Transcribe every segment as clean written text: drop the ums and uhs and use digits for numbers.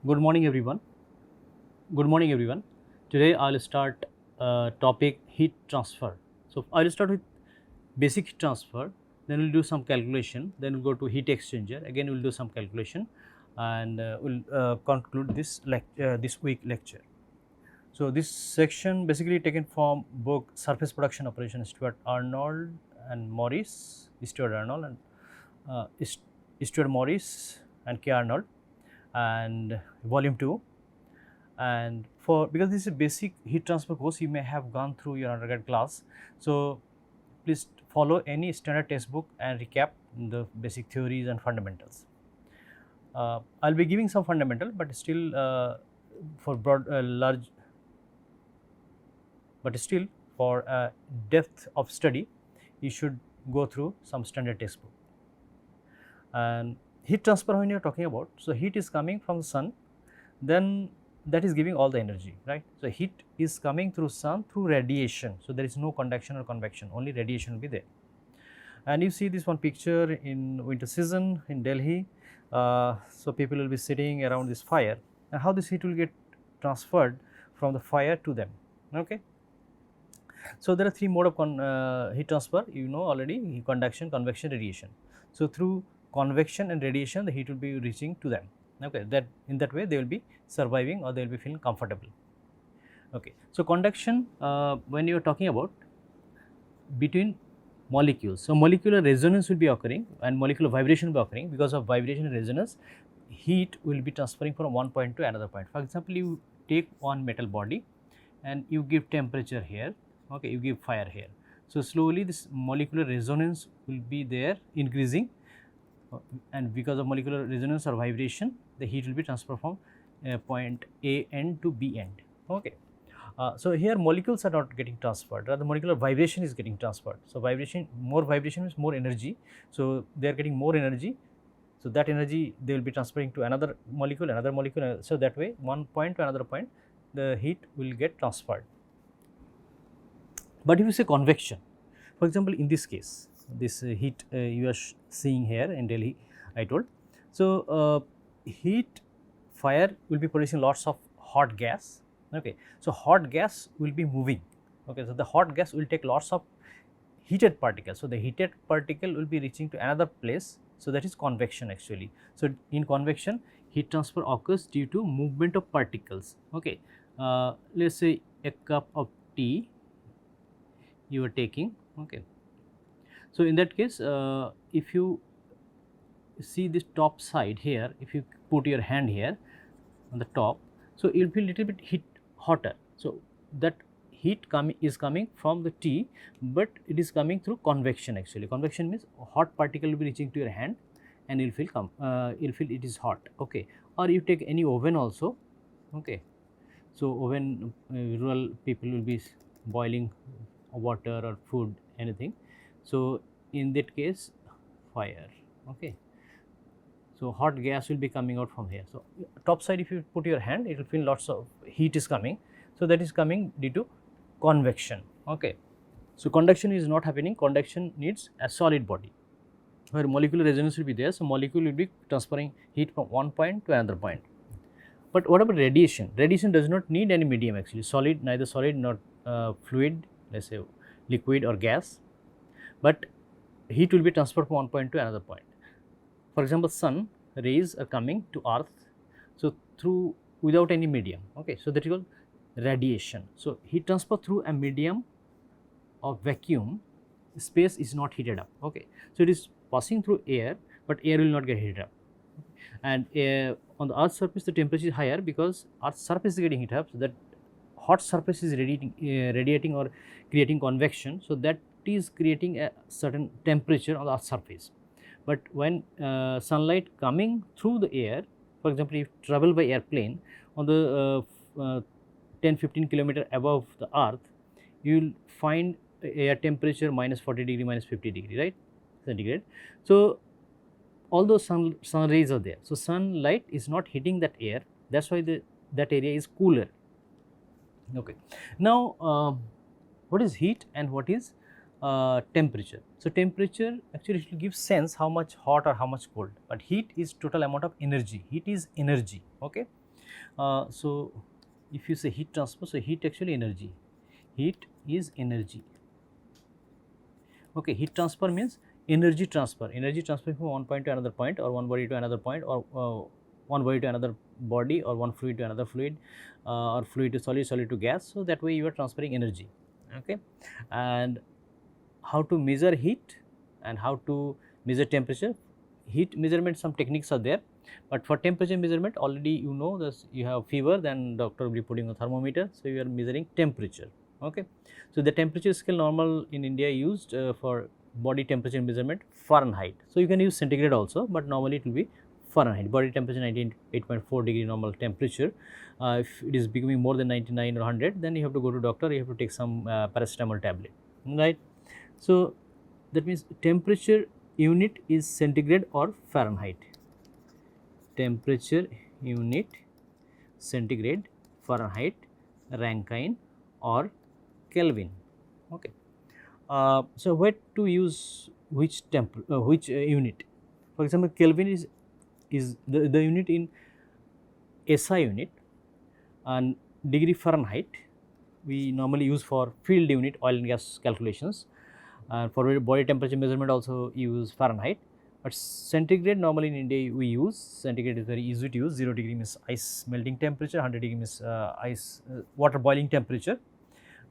Good morning, everyone. Good morning, everyone. Today I'll start topic heat transfer. So I'll start with basic heat transfer. Then we'll do some calculation. Then we'll go to heat exchanger. Again, we'll do some calculation, and we'll conclude this week lecture. So this section basically taken from book Surface Production Operation, Stuart Arnold and Morris, Stuart Arnold and Stuart Morris and K. Arnold, and volume 2. And for because this is a basic heat transfer course, you may have gone through your undergrad class, so please follow any standard textbook and recap the basic theories and fundamentals. I'll be giving some fundamental, but still for broad large but still for depth of study you should go through some standard textbook. And heat transfer, when you are talking about, so heat is coming from the sun, then that is giving all the energy, right? So heat is coming through sun through radiation, so there is no conduction or convection, only radiation will be there. And you see this one picture in winter season in Delhi, so people will be sitting around this fire, and how this heat will get transferred from the fire to them. Okay, so there are three mode of heat transfer, you know already: conduction, convection, radiation. So through convection and radiation the heat will be reaching to them. Okay, that in that way they will be surviving or they will be feeling comfortable. Okay, so conduction, when you are talking about between molecules, so molecular resonance will be occurring and molecular vibration will be occurring. Because of vibration and resonance, heat will be transferring from one point to another point. For example, you take one metal body and you give temperature here, okay, you give fire here. So slowly this molecular resonance will be there increasing, and because of molecular resonance or vibration, the heat will be transferred from point A end to B end. Okay. So here molecules are not getting transferred, rather molecular vibration is getting transferred. So more vibration means more energy. So they are getting more energy. So that energy they will be transferring to another molecule, So that way, one point to another point, the heat will get transferred. But if you say convection, for example, in this case, this heat you are seeing here in Delhi, I told. So heat fire will be producing lots of hot gas. Okay, so hot gas will be moving. Okay, so the hot gas will take lots of heated particles. So the heated particle will be reaching to another place. So that is convection actually. So in convection, heat transfer occurs due to movement of particles. Okay, let's say a cup of tea you are taking. Okay, so in that case, if you see this top side here, if you put your hand here on the top, so it will be little bit hotter. So that heat is coming from the tea, but it is coming through convection actually. Convection means hot particle will be reaching to your hand and you'll feel it is hot. Okay, or you take any oven also. Okay, so oven, rural people will be boiling water or food, anything. So in that case, fire. Okay, so hot gas will be coming out from here. So top side, if you put your hand, it will feel lots of heat is coming. So that is coming due to convection. Okay, so conduction is not happening. Conduction needs a solid body where molecular resonance will be there. So molecule will be transferring heat from one point to another point. But what about radiation? Radiation does not need any medium actually. Neither solid nor fluid, let's say liquid or gas, but heat will be transferred from one point to another point. For example, sun rays are coming to earth, so through without any medium. Okay, so that is called radiation. So heat transfer through a medium of vacuum, space is not heated up. Okay, so it is passing through air, but air will not get heated up. And on the earth's surface the temperature is higher because earth's surface is getting heated up, so that hot surface is radiating or creating convection, so that is creating a certain temperature on the earth's surface. But when sunlight coming through the air, for example, if you travel by airplane on the 10-15 kilometer above the earth, you will find air temperature minus 40 degree, minus 50 degree, right, centigrade. So all those sun rays are there. So sunlight is not hitting that air, that's why that area is cooler. Okay, now what is heat and what is temperature? So temperature actually it will give sense how much hot or how much cold, but heat is total amount of energy. Heat is energy. Okay, So if you say heat transfer, so heat actually energy, heat is energy. Okay, heat transfer means energy transfer from one point to another point, or one body to another point, or one body to another body, or one fluid to another fluid, or fluid to solid, solid to gas. So that way you are transferring energy. Okay, and how to measure heat and how to measure temperature. Heat measurement, some techniques are there, but for temperature measurement already you know that you have fever, then doctor will be putting a thermometer, so you are measuring temperature. Okay, so the temperature scale normal in India used for body temperature measurement Fahrenheit. So you can use centigrade also, but normally it will be Fahrenheit. Body temperature 98.4 degree normal temperature. If it is becoming more than 99 or 100, then you have to go to doctor, you have to take some paracetamol tablet, right. So that means temperature unit is centigrade or Fahrenheit. Temperature unit centigrade, Fahrenheit, Rankine or Kelvin. Okay. So where to use which unit? For example, Kelvin is the unit in SI unit, and degree Fahrenheit we normally use for field unit oil and gas calculations. For body temperature measurement also use Fahrenheit, but centigrade normally in India we use. Centigrade is very easy to use. 0 degree means ice melting temperature, 100 degree means water boiling temperature.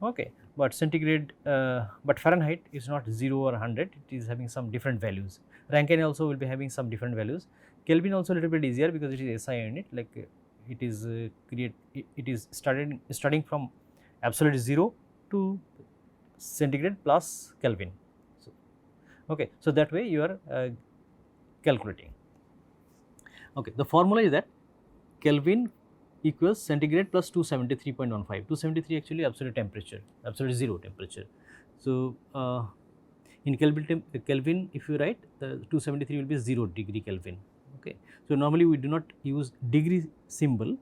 Okay, but centigrade, but Fahrenheit is not 0 or 100, it is having some different values. Rankine also will be having some different values. Kelvin also a little bit easier because it is SI unit, like it is it is starting from absolute 0 to centigrade plus Kelvin. So, okay, so that way you are calculating. Okay, the formula is that Kelvin equals centigrade plus 273.15. 273 actually absolute temperature, absolute 0 temperature. So in Kelvin, if you write, the 273 will be 0 degree Kelvin. Okay, so normally we do not use degree symbol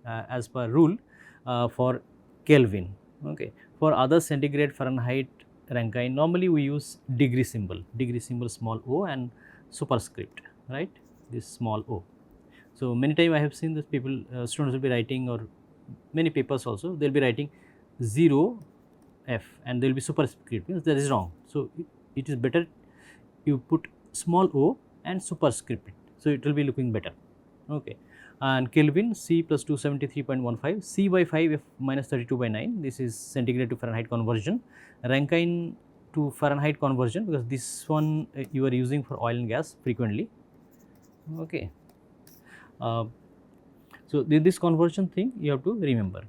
as per rule for Kelvin. Okay, for other centigrade, Fahrenheit, Rankine, normally we use degree symbol small o and superscript, right, this small o. So many times I have seen that people, students will be writing, or many papers also they will be writing 0 f and there will be superscript, means that is wrong. So it is better you put small o and superscript it, so it will be looking better. Okay, and Kelvin C plus 273.15, C by 5 f minus 32 by 9, this is centigrade to Fahrenheit conversion. Rankine to Fahrenheit conversion, because this one you are using for oil and gas frequently. Okay. So this conversion thing you have to remember.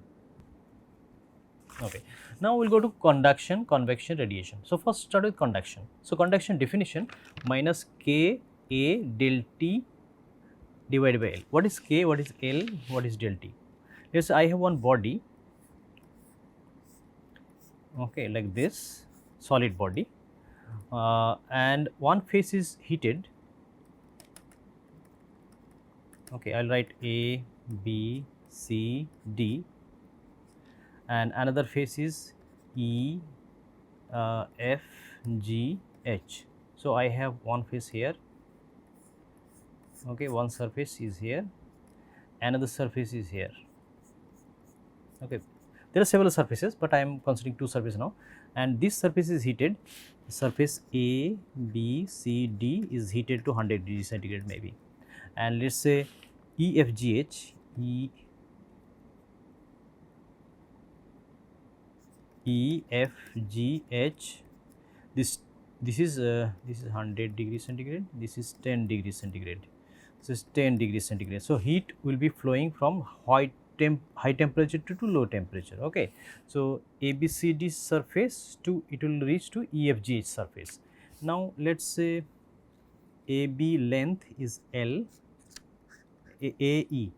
Okay. Now we will go to conduction, convection, radiation. So first start with conduction. So conduction definition, minus K A del T divided by L. What is K? What is L? What is del T? Yes, I have one body. Okay, like this, solid body, and one face is heated. Okay, I'll write A, B, C, D, and another face is E, F, G, H. So I have one face here. Okay, one surface is here, another surface is here. Okay, there are several surfaces, but I am considering two surfaces now, and this surface is heated. Surface A, B, C, D is heated to 100 degrees centigrade maybe, and let's say EFGH, EFGH, this is 100 degrees centigrade, this is 10 degrees centigrade, this is 10 degrees centigrade. So heat will be flowing from high temperature to low temperature. Okay, so ABCD surface to it will reach to EFGH surface. Now let's say AB length is L, AE.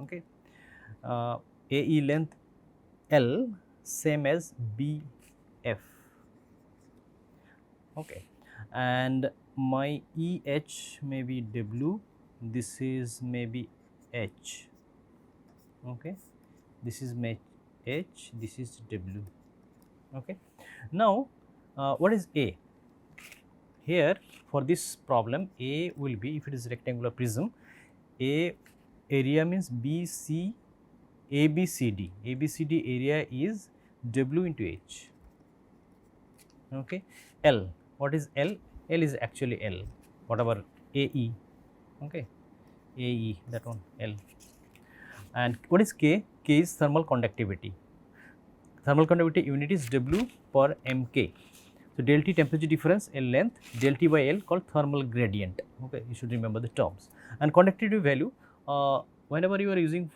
Okay, AE length L same as BF. Okay, and my EH may be W, this is maybe H. Okay, this is my H, this is W. Okay, now what is A? Here for this problem, A will be, if it is rectangular prism, A area means BC, ABCD. ABCD area is W into H. Okay. L, what is L? L is actually L, whatever AE. Okay. AE, that one L. And what is K? K is thermal conductivity. Thermal conductivity unit is W per mK. So, del T temperature difference, L length, del T by L called thermal gradient. Okay, you should remember the terms. And conductivity value, whenever you are using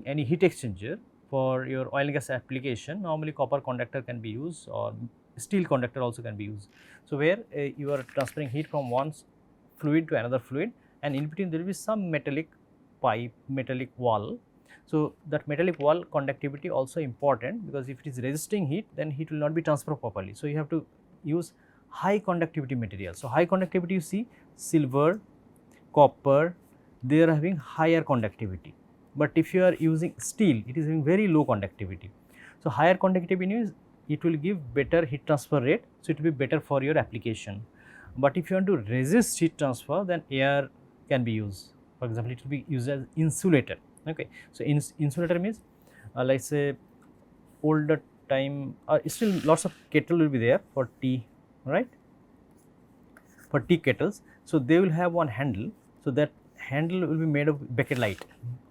any heat exchanger for your oil and gas application, normally copper conductor can be used or steel conductor also can be used. So, where you are transferring heat from one fluid to another fluid, and in between there will be some metallic pipe, metallic wall. So, that metallic wall conductivity also important, because if it is resisting heat, then heat will not be transferred properly. So, you have to use high conductivity material. So, high conductivity you see silver, copper, they are having higher conductivity, but if you are using steel, it is having very low conductivity. So, higher conductivity means it will give better heat transfer rate, so it will be better for your application. But if you want to resist heat transfer, then air can be used. For example, it will be used as insulator. Okay. So, insulator means let us say older time, still lots of kettle will be there for tea, right, for tea kettles. So, they will have one handle. So, that handle will be made of bakelite,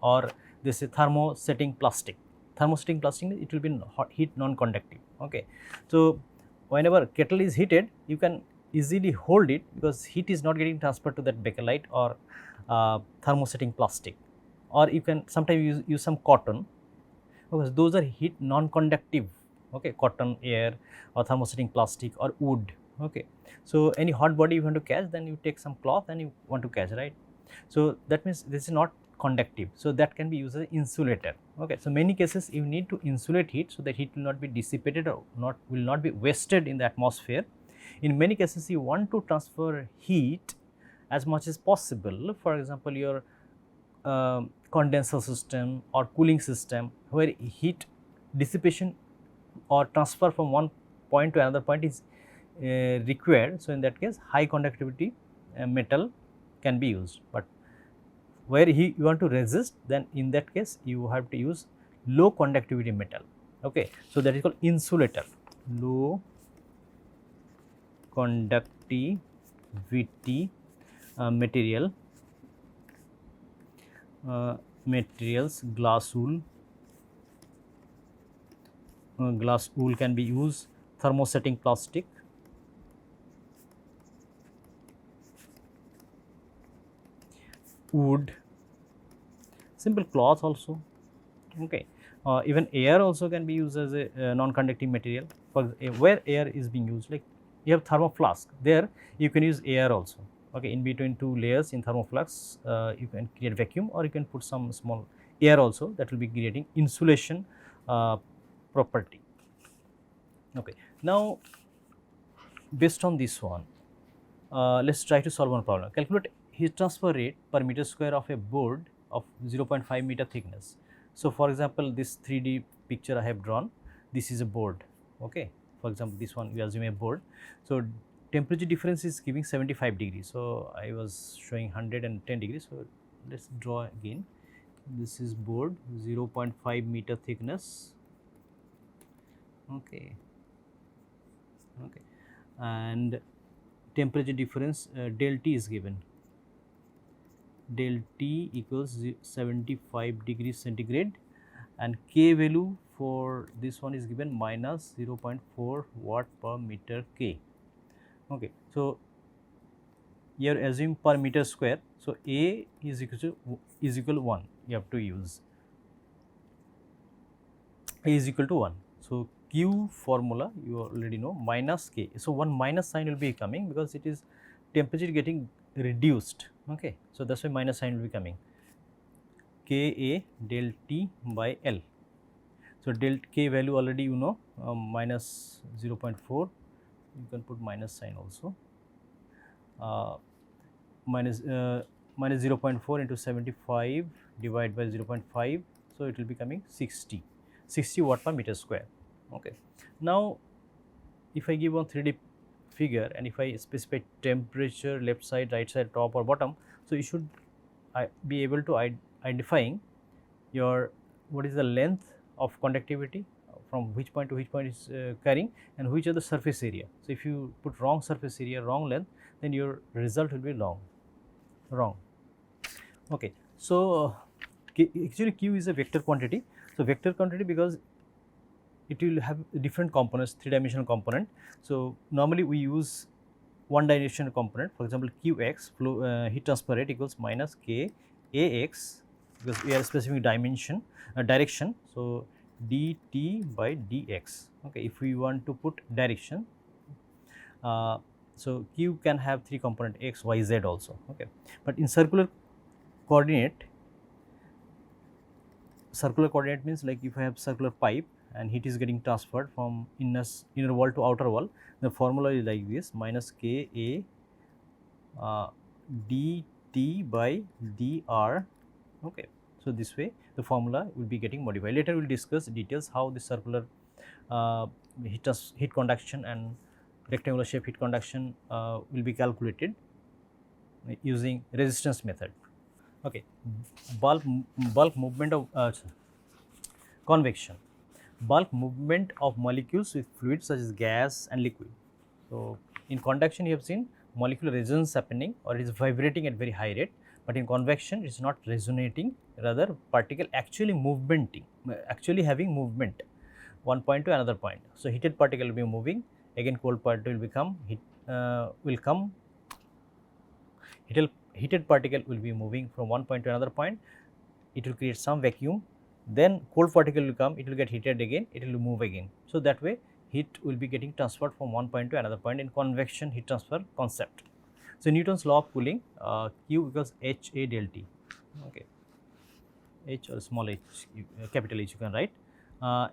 or this is thermosetting plastic. Thermosetting plastic, it will be heat non-conductive. Okay. So, whenever kettle is heated, you can easily hold it, because heat is not getting transferred to that bakelite or thermosetting plastic. Or you can sometimes use some cotton, because those are heat non-conductive. Okay, cotton, air, or thermosetting plastic, or wood. Okay. So, any hot body you want to catch, then you take some cloth and you want to catch, right. So, that means this is not conductive. So, that can be used as insulator. Okay. So, many cases you need to insulate heat, so that heat will not be dissipated or will not be wasted in the atmosphere. In many cases you want to transfer heat as much as possible. For example, your condenser system or cooling system, where heat dissipation or transfer from one point to another point is required. So, in that case high conductivity metal can be used, but where you want to resist, then in that case you have to use low conductivity metal. Okay. So, that is called insulator, low conductivity materials, glass wool. Glass wool can be used, thermosetting plastic, wood, simple cloth also. Okay. Even air also can be used as a non-conducting material. For where air is being used, like you have thermoflask, there you can use air also. Okay. In between two layers in thermoflask, you can create vacuum, or you can put some small air also, that will be creating insulation property. Okay. Now, based on this one, let us try to solve one problem. Calculate heat transfer rate per meter square of a board of 0.5 meter thickness. So, for example, this 3D picture I have drawn, this is a board. Okay. For example, this one we assume a board. So, temperature difference is giving 75 degrees. So, I was showing 110 degrees. So, let us draw again. This is board, 0.5 meter thickness. Okay. Okay. And temperature difference del T is given, del T equals 75 degrees centigrade, and K value for this one is given minus 0.4 watt per meter K. Okay. So, you are assuming per meter square. So, A is equal to 1, you have to use A is equal to 1. So, Q formula you already know, minus K. So, one minus sign will be coming, because it is temperature getting reduced. Okay. So, that is why minus sign will be coming, K A del T by L. So, del K value already you know, minus 0.4, you can put minus sign also, minus 0.4 into 75 divided by 0.5. So, it will be coming 60 watt per meter square. Okay. Now, if I give one 3D figure, and if I specify temperature left side, right side, top or bottom, so you should be able to identifying your what is the length of conductivity from which point to which point is carrying, and which are the surface area. So, if you put wrong surface area, wrong length, then your result will be wrong. Okay. So, actually Q is a vector quantity. So, vector quantity because it will have different components, 3-dimensional component. So, normally we use one dimensional component, for example Qx flow heat transfer rate equals minus K Ax, because we are specific dimension direction. So, dt by dx. Okay, if we want to put direction, so Q can have 3 component x, y, z also. Okay, but in circular coordinate means like if I have circular pipe and heat is getting transferred from inner wall to outer wall, the formula is like this, minus K A dt by dr. Okay. So, this way the formula will be getting modified. Later we will discuss details how the circular heat conduction and rectangular shape heat conduction will be calculated using resistance method. Okay. Bulk movement of convection, bulk movement of molecules with fluids such as gas and liquid. So, in conduction you have seen molecular resonance happening, or it is vibrating at very high rate, but in convection it is not resonating, rather particle actually actually having movement one point to another point. So, heated particle will be moving, again cold particle will become heated particle will be moving from one point to another point, it will create some vacuum, then cold particle will come, it will get heated again, it will move again. So, that way heat will be getting transferred from one point to another point in convection heat transfer concept. So, Newton's law of cooling, Q equals H A del T. Okay. H or small h, capital H you can write.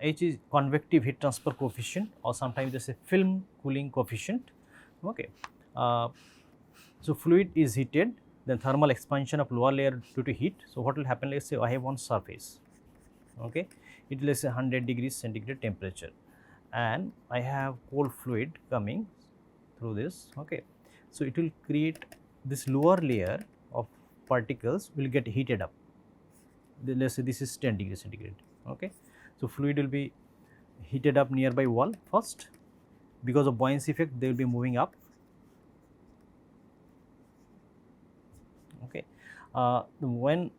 H is convective heat transfer coefficient, or sometimes they say film cooling coefficient. Okay. So, fluid is heated, then thermal expansion of lower layer due to heat. So, what will happen, let us say I have one surface, okay, it will say 100 degrees centigrade temperature, and I have cold fluid coming through this. Okay. So, it will create this lower layer of particles will get heated up, let us say this is 10 degrees centigrade. Okay. So, fluid will be heated up nearby wall first, because of buoyancy effect they will be moving up. Okay. When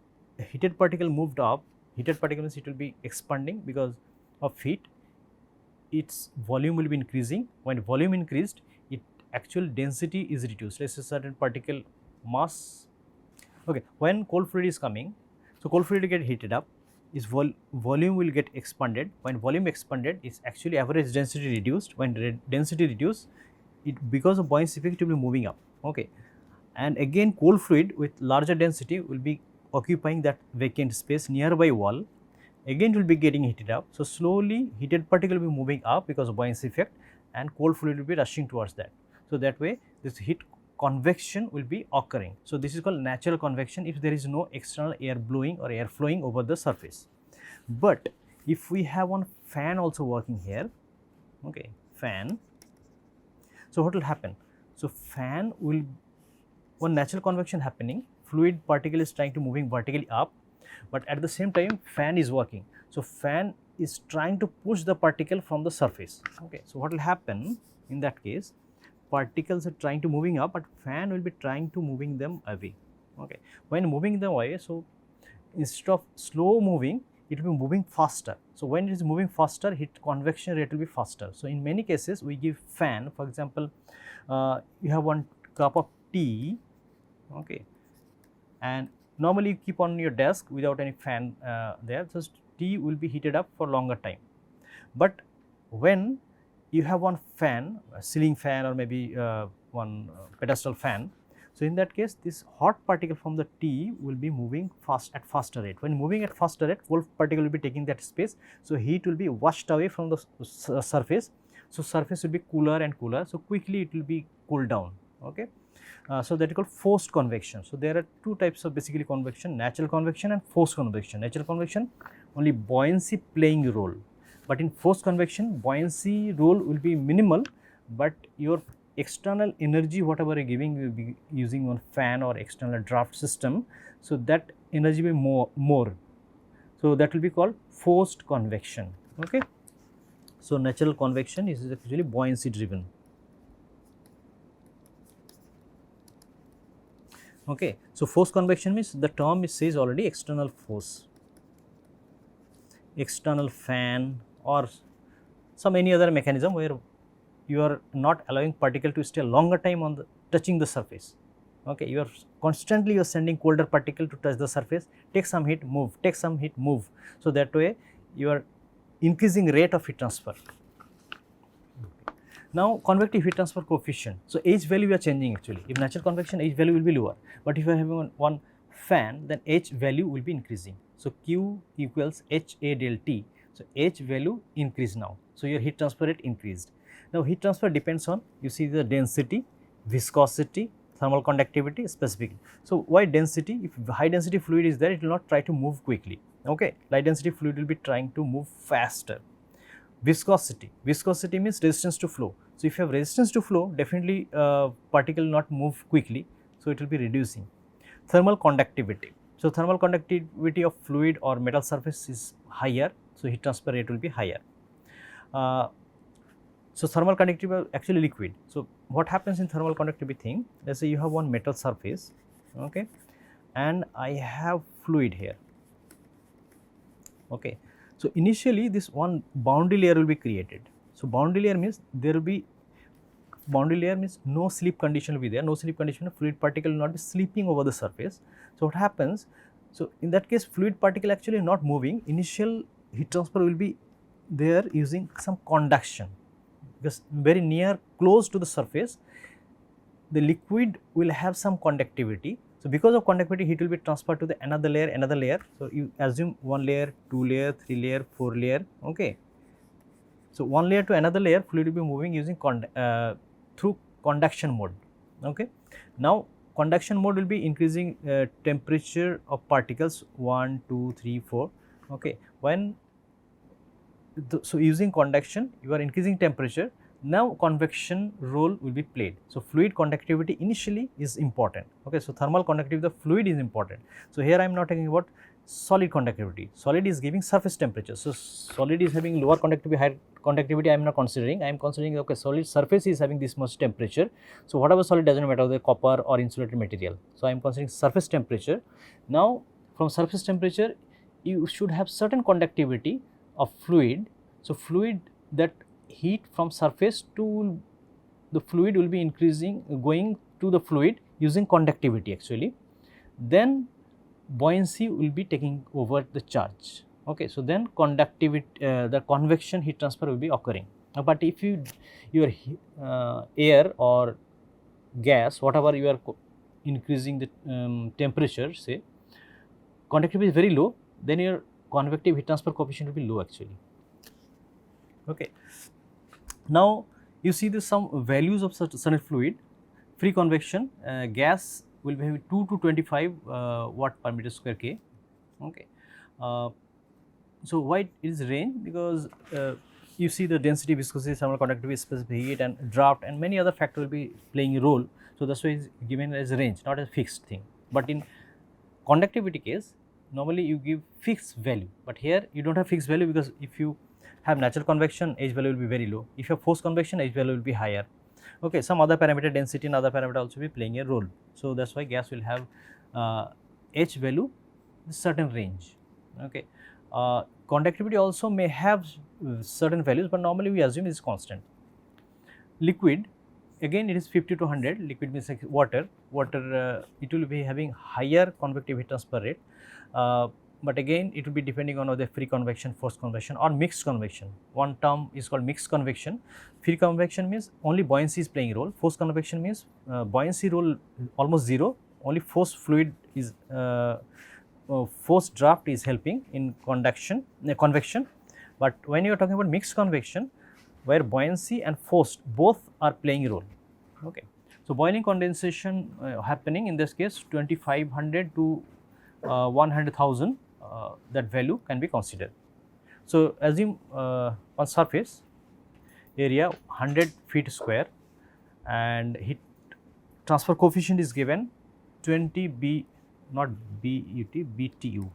heated particle moved up, heated particle means it will be expanding because of heat, its volume will be increasing. When volume increased, it actual density is reduced, let us say certain particle mass. Okay. When cold fluid is coming, so cold fluid will get heated up, its volume will get expanded. When volume expanded, its actually average density reduced. When density reduced, it because of buoyancy effect it will be moving up. Okay. And again cold fluid with larger density will be occupying that vacant space nearby wall, again it will be getting heated up. So, slowly heated particle will be moving up because of buoyancy effect, and cold fluid will be rushing towards that. So, that way this heat convection will be occurring. So, this is called natural convection if there is no external air blowing or air flowing over the surface. But if we have one fan also working here, okay, fan, so what will happen? So, fan will, one natural convection happening, fluid particle is trying to moving vertically up, but at the same time fan is working. So, fan is trying to push the particle from the surface. Okay. So, what will happen in that case, particles are trying to moving up, but fan will be trying to moving them away. Okay. When moving them away, so instead of slow moving, it will be moving faster. So, when it is moving faster, heat convection rate will be faster. So, in many cases we give fan, for example, you have one cup of tea, okay, and normally you keep on your desk without any fan there, so tea will be heated up for longer time. But when you have one fan, a ceiling fan or maybe one pedestal fan, so in that case this hot particle from the tea will be moving at faster rate. When moving at faster rate, cold particle will be taking that space, so heat will be washed away from the surface. So, surface will be cooler and cooler, so quickly it will be cooled down. Okay. So, that is called forced convection. So, there are two types of basically convection, natural convection and forced convection. Natural convection only buoyancy playing a role, but in forced convection buoyancy role will be minimal, but your external energy whatever you are giving, you will be using on fan or external draft system. So, that energy will be more. So, that will be called forced convection. Okay. So, natural convection is actually buoyancy driven. Okay. So, forced convection means the term says already external force, external fan or some any other mechanism where you are not allowing particle to stay a longer time on the touching the surface. Okay. You are constantly you are sending colder particle to touch the surface, take some heat, move, take some heat, move. So, that way you are increasing rate of heat transfer. Now, convective heat transfer coefficient. So, H value we are changing actually. If natural convection, H value will be lower, but if you are having one fan, then H value will be increasing. So, Q equals H A del T. So, H value increase now. So, your heat transfer rate increased. Now, heat transfer depends on, you see the density, viscosity, thermal conductivity, specific. So, why density? If high density fluid is there, it will not try to move quickly. Okay, light density fluid will be trying to move faster. Viscosity, viscosity means resistance to flow. So, if you have resistance to flow, definitely particle will not move quickly. So, it will be reducing. Thermal conductivity. So, thermal conductivity of fluid or metal surface is higher. So, heat transfer rate will be higher. So, thermal conductivity actually liquid. So, what happens in thermal conductivity thing? Let us say you have one metal surface, okay, and I have fluid here. Okay. So, initially this one boundary layer will be created. So, boundary layer means there will be no slip condition will be there, no slip condition, fluid particle will not be slipping over the surface. So, what happens? So, in that case fluid particle actually not moving, initial heat transfer will be there using some conduction, because very near close to the surface the liquid will have some conductivity. So, because of conductivity heat will be transferred to the another layer. So, you assume one layer, two layer, three layer, four layer. Okay. So, one layer to another layer fluid will be moving using through conduction mode. Okay. Now, conduction mode will be increasing temperature of particles 1, 2, 3, 4. Okay. So, using conduction you are increasing temperature. Now, convection role will be played. So, fluid conductivity initially is important. Okay. So, thermal conductivity of the fluid is important. So, here I am not talking about solid conductivity. Solid is giving surface temperature. So, solid is having lower conductivity, higher conductivity I am not considering. I am considering, okay, solid surface is having this much temperature. So, whatever solid does not matter, the copper or insulated material. So, I am considering surface temperature. Now, from surface temperature you should have certain conductivity of fluid. So, fluid that heat from surface to the fluid will be increasing, going to the fluid using conductivity actually. Then buoyancy will be taking over the charge. Okay. So, then conductivity, the convection heat transfer will be occurring. But if your air or gas, whatever you are increasing the temperature, say conductivity is very low, then your convective heat transfer coefficient will be low actually. Okay. Now, you see the some values of such certain fluid. Free convection gas will be having 2 to 25 watt per meter square K. Okay. So, why it is range? Because you see the density, viscosity, thermal conductivity, specific heat and draft and many other factors will be playing a role. So, that is why it is given as a range, not a fixed thing. But in conductivity case, normally you give fixed value, but here you do not have fixed value, because if you have natural convection, H value will be very low. If you have forced convection, H value will be higher. Okay, some other parameter, density and other parameter also be playing a role. So, that is why gas will have H value certain range. Okay. Conductivity also may have certain values, but normally we assume it is constant. Liquid, again it is 50 to 100, liquid means like water, it will be having higher convective heat transfer rate. But again it will be depending on whether free convection, forced convection or mixed convection. One term is called mixed convection. Free convection means only buoyancy is playing a role. Forced convection means buoyancy role almost zero, only forced fluid is forced draft is helping in convection. But when you are talking about mixed convection, where buoyancy and forced both are playing a role. Okay. So, boiling condensation happening in this case 2500 to 100,000, that value can be considered. So, assume on surface area 100 feet square and heat transfer coefficient is given 20 B, not BUT, BTU,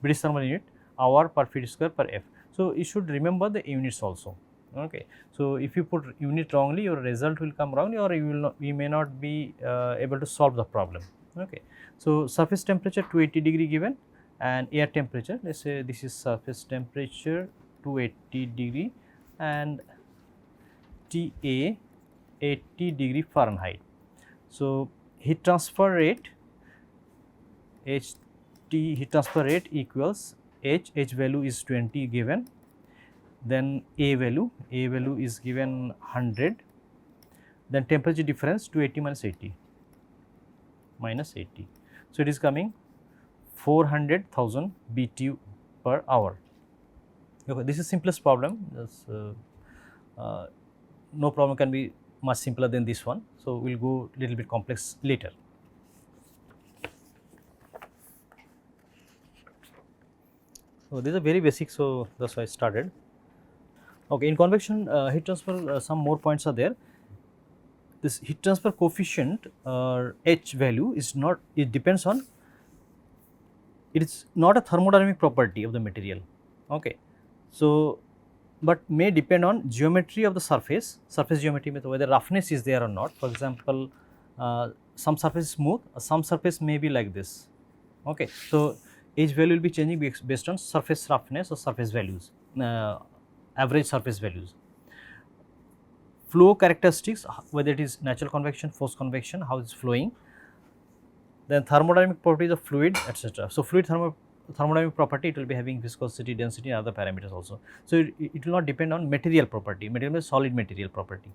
British thermal unit hour per feet square per F. So, you should remember the units also. Okay. So, if you put unit wrongly, your result will come wrongly, or you may not be able to solve the problem. Okay. So, surface temperature 280 degree given, and air temperature, let us say this is surface temperature 280 degree and TA 80 degree Fahrenheit. So, heat transfer rate heat transfer rate equals H value is 20 given, then A value is given 100, then temperature difference 280 minus 80. So, it is coming 400,000 BTU per hour. Okay, this is simplest problem. No problem can be much simpler than this one. So, we will go little bit complex later. So, these are very basic, so that is why I started. Okay, in convection heat transfer, some more points are there. This heat transfer coefficient H value is not, it depends on, it is not a thermodynamic property of the material. Okay. So, but may depend on geometry of the surface geometry, whether roughness is there or not. For example, some surface is smooth, some surface may be like this. Okay. So, H value will be changing based on surface roughness or surface values, average surface values. Flow characteristics, whether it is natural convection, forced convection, how it is flowing, then thermodynamic properties of fluid, etc. So, fluid thermodynamic property, it will be having viscosity, density and other parameters also. So, it will not depend on material property, material means solid material property.